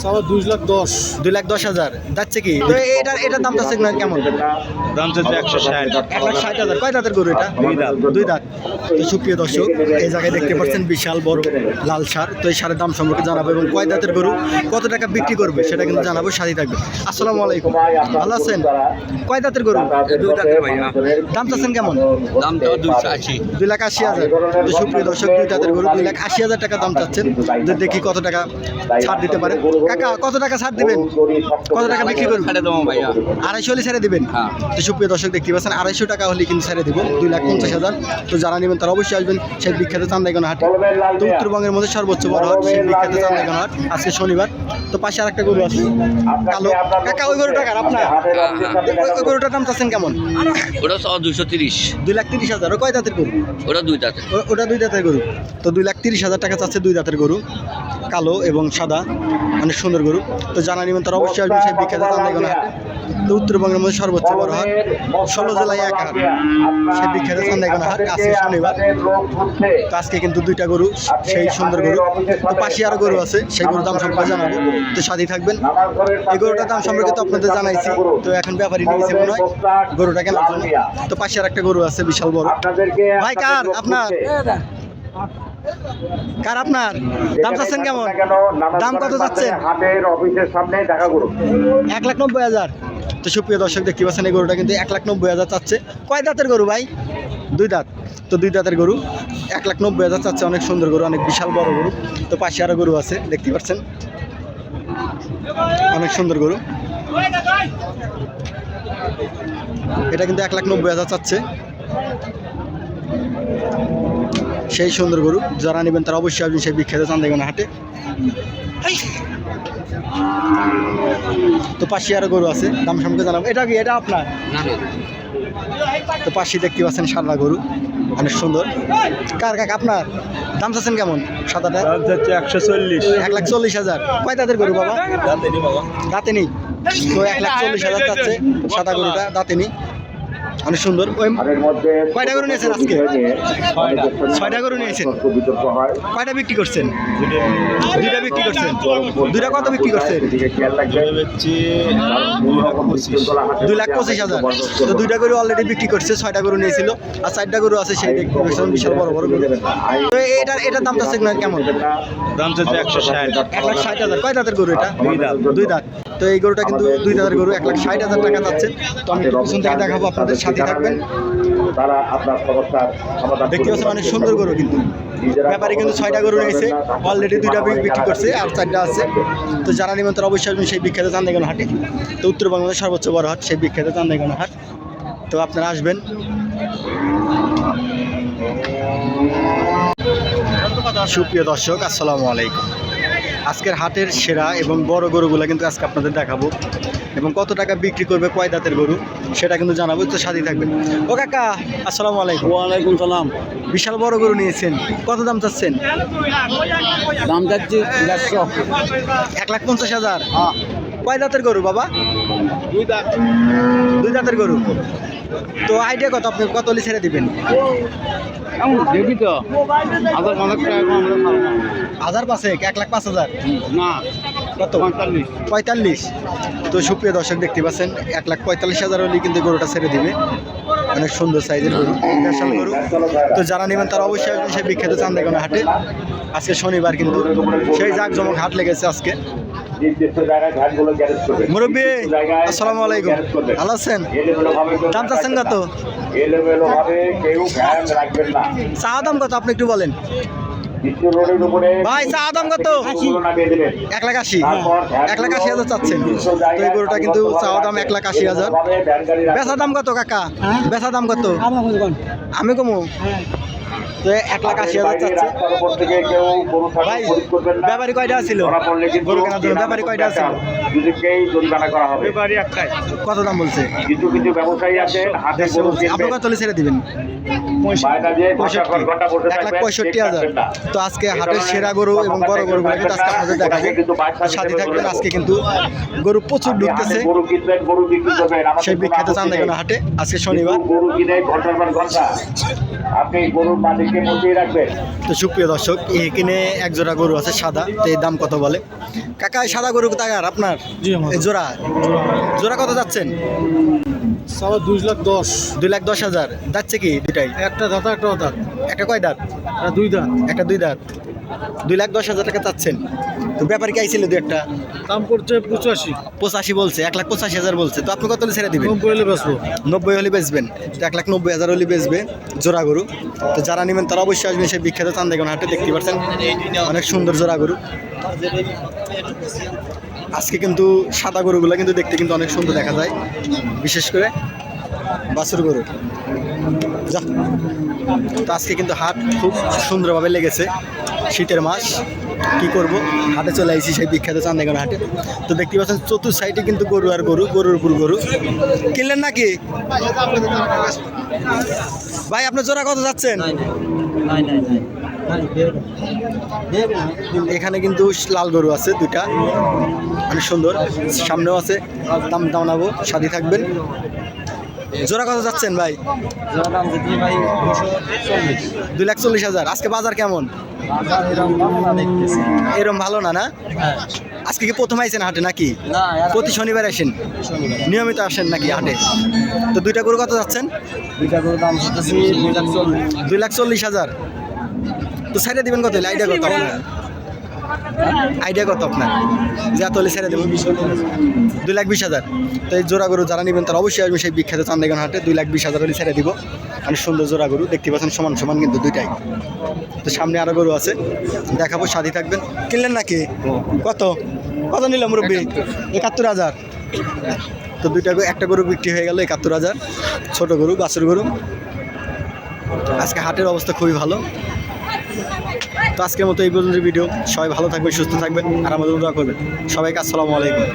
2,10,000 2,10,000 যাচ্ছে কি তো এটার দাম চাচ্ছে না কেমন? দাম চাচ্ছে 160। 1,60,000 কয় দাঁতের গরু এটা? দুই দাঁত। তো সুপ্রিয় দর্শক এই জায়গায় দেখতে পাচ্ছেন বিশাল বড় লাল ষাঁড়। তো এই ষাঁড়ের দাম সম্পর্কে জানাবো এবং কয় দাঁতের গরু কত টাকা বিক্রি করবে সেটা কিন্তু জানাবো, সাথে থাকবে। আসসালামু আলাইকুম, ভালো আছেন? কয় দাঁতের গরু? দুই দাঁতের ভাইয়া। দাম চাচ্ছেন কেমন? দাম তো 280। 2,80,000। তো সুপ্রিয় দর্শক দুই দাঁতের গরু 2,80,000 টাকা দাম চাচ্ছেন। তো দেখি কত টাকা ছাড় দিতে পারেন। কাকা কত টাকা ছাড় দিবেন? কত টাকা বিক্রি করবেন? ছেড়ে দেবো ভাইয়া। 250 হলে ছেড়ে দিবেন। হ্যাঁ। তো সুপ্রিয় দর্শক দেখতে পাচ্ছেন 250 টাকা হলে কিন্তু ছেড়ে দিব 2,50,000। তো যারা নেবেন তারা অবশ্যই আসবেন সেই বিখ্যাত চান্দাইগোনা হাট। তো উত্তরবঙ্গের মধ্যে সর্বোচ্চ বড় হাট সেই বিখ্যাত চান্দাইগোনা হাট। আজকে শনিবার। তো পাশে আরেকটা গরু আছে কালো। কাকা ওই গরুটা কার আপনার? ওই গরুটার দাম চাচ্ছেন কেমন? ওটা 230। 2,30,000। ও কয় দাঁতের গরু? ওটা দুই দাঁতের। ওটা দুই দাঁতের গরু। তো 2,30,000 টাকা চাচ্ছে দুই দাঁতের গরু, কালো এবং সাদা, অনেক সুন্দর গরু। তো জানা নেবেন তারা অবশ্যই আসবেন সেই বিখ্যাত চান্দাইগোনা হাটে। তো উত্তরবঙ্গের মধ্যে সর্বোচ্চ বড় হাট, 16 জেলায় এক হাট সেই বিখ্যাত চান্দাইগোনা হাট। আজকে শনিবার। তো আজকে কিন্তু দুইটা গরু, সেই সুন্দর গরু। তো পাশে আরো গরু আছে, সেই গরুর দাম সম্পর্কে জানাবো, তো সাথেই থাকবেন। এই গরুটার দাম সম্পর্কে তো আপনাদের জানাইছি। তো এখন ব্যাপারী নিয়েছে মনে হয় গরুটা কেনার জন্য। তো পাশে আর একটা গরু আছে বিশাল বড়। ভাই কার আপনার? কার আপনার? দাম চাচ্ছেন কেমন? দাম কত চাচ্ছেন? হাটের অফিসের সামনে দেখা করুন। 1,90,000। তো সুপ্রিয় দর্শক দেখতে পাচ্ছেন এই গরুটা কিন্তু 1,90,000 চাচ্ছে। কয় দাঁতের গরু ভাই? দুই দাঁত। তো দুই দাঁতের গরু 1,90,000 চাচ্ছে। অনেক সুন্দর গরু, অনেক বিশাল বড় গরু। তো পাশে আরো গরু আছে দেখতে পাচ্ছেন, অনেক সুন্দর গরু। এটা কিন্তু 1,90,000 চাচ্ছে, সেই সুন্দর গরু। যারা নেবেন তারা অবশ্যই আসবেন সেই বিখ্যাত চান্দাইগোনা হাটে। তো পাশে আরো গরু আছে, দাম সম্পর্কে জানাবো। এটা কি? এটা আপনার? তো পাশে দেখতে পাচ্ছেন সাদা গরু, অনেক সুন্দর। কার কাকা আপনার? দাম চাচ্ছেন কেমন সাদাটা? 140। 1,40,000। কয় দাঁতের গরু বাবা? দাঁতে নেই। তো 1,40,000 চাচ্ছে সাদা গরুটা, দাঁতে নেই, অনেক সুন্দর। ওই কয়টা গরু নিয়েছেন আজকে? 6টা গরু নিয়েছেন। কয়টা বিক্রি করছেন? 2টা বিক্রি করছেন। 2টা কত বিক্রি করছেন? 2,25,000। তো 2টা গরু অলরেডি বিক্রি করছে, 6টা গরু নিয়েছিল আর 4টা গরু আছে সেই দেখতে পাচ্ছেন বিশাল বড় বড় গরু। তো এটার দাম চাচ্ছে না কেমন? দাম চাচ্ছে 160। 1,60,000। কয় দাঁতের গরু এটা? দুই দাঁত। তো এই গরুটা কিন্তু দুই দাঁতের গরু, 1,60,000 টাকা যাচ্ছে। তো আমি পিছন থেকে দেখাবো, আপনাদের সাথে থাকবেন। তারা আপনার সমস্যার সমাধান দেখতে পাচ্ছেন অনেক সুন্দর গরু কিন্তু। ব্যাপারী কিন্তু 6টা গরু নিয়েছে, অলরেডি 2টা বিক্রি করছে আর 4টা আছে। তো যারা নেবেন তারা অবশ্যই আসবেন সেই বিখ্যাত চান্দাইগোনা হাটে। তো উত্তরবঙ্গের সর্বোচ্চ বড় হাট সেই বিখ্যাত চান্দাইগোনা হাট। তো আপনারা আসবেন। সুপ্রিয় দর্শক আসসালামু আলাইকুম। আজকের হাটের সেরা এবং বড় গরুগুলো কিন্তু আজকে আপনাদের দেখাবো এবং কত টাকা বিক্রি করবে কয় দাঁতের গরু সেটা কিন্তু জানাবো। তো সাথেই থাকবেন। ও কাকা আসসালামু আলাইকুম। ওয়ালাইকুম সালাম। বিশাল বড় গরু নিয়েছেন, কত দাম চাচ্ছেন? দাম যাচ্ছে 150। 1,50,000। কয় দাঁতের গরু বাবা? দুই দাঁতের গরু। তো আইডিয়া কত? আপনি কত হলে ছেড়ে দিবেন? দেখি তো 1,000 টাকা কম হলে ভালো না। 1,500 1,05,000 না, কত? 45। তো সুপ্রিয় দর্শক দেখতে পাচ্ছেন 1,45,000 হলেই কিন্তু গরুটা ছেড়ে দিবে। অনেক সুন্দর সাইজের গরু, বিশাল গরু। তো যারা নেবেন তারা অবশ্যই আসবেন সেই বিখ্যাত চান্দাইগোনা হাটে। আজকে শনিবার কিন্তু সেই জাঁকজমক হাট লেগেছে আজকে। মুরব্বী আসসালামু আলাইকুম, ভালো আছেন? দাম চাচ্ছেন কত? চা দাম কত আপনি একটু বলেন ভাই? চা দাম কত? 1,80,000। 1,80,000 চাচ্ছেন। তো এই গরুটা কিন্তু চাওয়া দাম 1,80,000। বেচা দাম কত কাকা? বেচা দাম কত? আমি কমু। তো 1,80,000 চাচ্ছে ভাই। ব্যাপারী কয়টা ছিল গরু কেনার জন্য? ব্যাপারী কয়টা ছিল? কত দাম বলছে? আপনি কত ছেড়ে দিবেন? 1,65,000। তো আজকে হাটের সেরা গরু এবং বড় গরুগুলো কিন্তু আজকে আপনাদের দেখাবো, সাথে থাকবেন। আজকে কিন্তু গরু প্রচুর ঢুকতেছে সেই বিখ্যাত চান্দাইগোনা হাটে। আজকে শনিবার। আপনি গরুর মালিক গাড়িকে বসিয়ে রাখবেন। তো সুপ্রিয় দর্শক এখানে এক জোড়া গরু আছে সাদা, তো এর দাম কত বলে কাকা? এই সাদা গরু কোথাকার আপনার? এই জোড়া জোড়া কত যাচ্ছেন? 2,10,000 2,10,000 যাচ্ছে কি দুটাই? একটা দাঁতা একটা দাঁত একটা কয় দাঁত? দুই দাঁত একটা দুই দাঁত। 2,10,000 টাকা চাচ্ছেন। তো ব্যাপার কি আইছিল দু একটা? দাম করছে 85 85 বলছে, 1,85,000 বলছে। তো আপনি কত হলে ছেড়ে দিবেন? 90 হলে বেচবো। 90 হলে বেচবেন। তো 1,90,000 হলে বেচবে জোড়া গরু। তো যারা নেবেন তারা অবশ্যই আসবেন সেই বিখ্যাত চান্দেগন হাটে। দেখতে পাচ্ছেন অনেক সুন্দর জোড়া গরু। আজকে কিন্তু সাদা গরুগুলো কিন্তু দেখতে কিন্তু অনেক সুন্দর দেখা যায়, বিশেষ করে বাছুর গরু। যা, তো আজকে কিন্তু হাট খুব সুন্দরভাবে লেগেছে। শীতের মাস, কি করব, হাটে চলে আসছি সেই বিখ্যাত চান্দেগন হাটে। তো দেখতে পাচ্ছেন চতুর্থ সাইডে কিন্তু গরু আর গরু, গরুর উপর গরু। কিনলেন নাকি ভাই? আপনার জোড়া কত যাচ্ছেন? এখানে কিন্তু লাল গরু আছে দুইটা, অনেক সুন্দর, সামনেও আছে। দাম জানাবো, সাথে থাকবেন। জোড়া কত যাচ্ছেন ভাই? 2,40,000। আজকে বাজার কেমন? এরম ভালো না? না আজকে কি প্রথম আইছেন হাটে নাকি প্রতি শনিবার আসেন? নিয়মিত আসেন নাকি হাটে? তো দুইটা গরু কত যাচ্ছেন? 2,40,000। তো ছেড়ে দিবেন কত? আইডিয়া কত আপনার? আইডিয়া কত আপনার যে এত হলে ছেড়ে দেবেন? 2,20,000। তো এই জোড়া গরু যারা নেবেন তারা অবশ্যই আসবে সেই বিখ্যাত চান্দেগন হাটে। 2,20,000 হলে ছেড়ে দিব। অনেক সুন্দর জোড়া গরু দেখতে পাচ্ছেন, সমান সমান কিন্তু দুইটাই। তো সামনে আরো গরু আছে, দেখাবো, সাথী থাকবেন। কিনলেন নাকি? কত কত নিলাম মুরব্বী? 71,000। তো দুইটা একটা গরু বিক্রি হয়ে গেল 71,000। ছোট গরু, বাছুর গরু। আজকে হাটের অবস্থা খুবই ভালো। তো আজকের মতো এই পর্যন্ত ভিডিও। সবাই ভালো থাকবেন, সুস্থ থাকবেন, আর আমাদের দোয়া করবেন। সবাইকে আসসালামু আলাইকুম।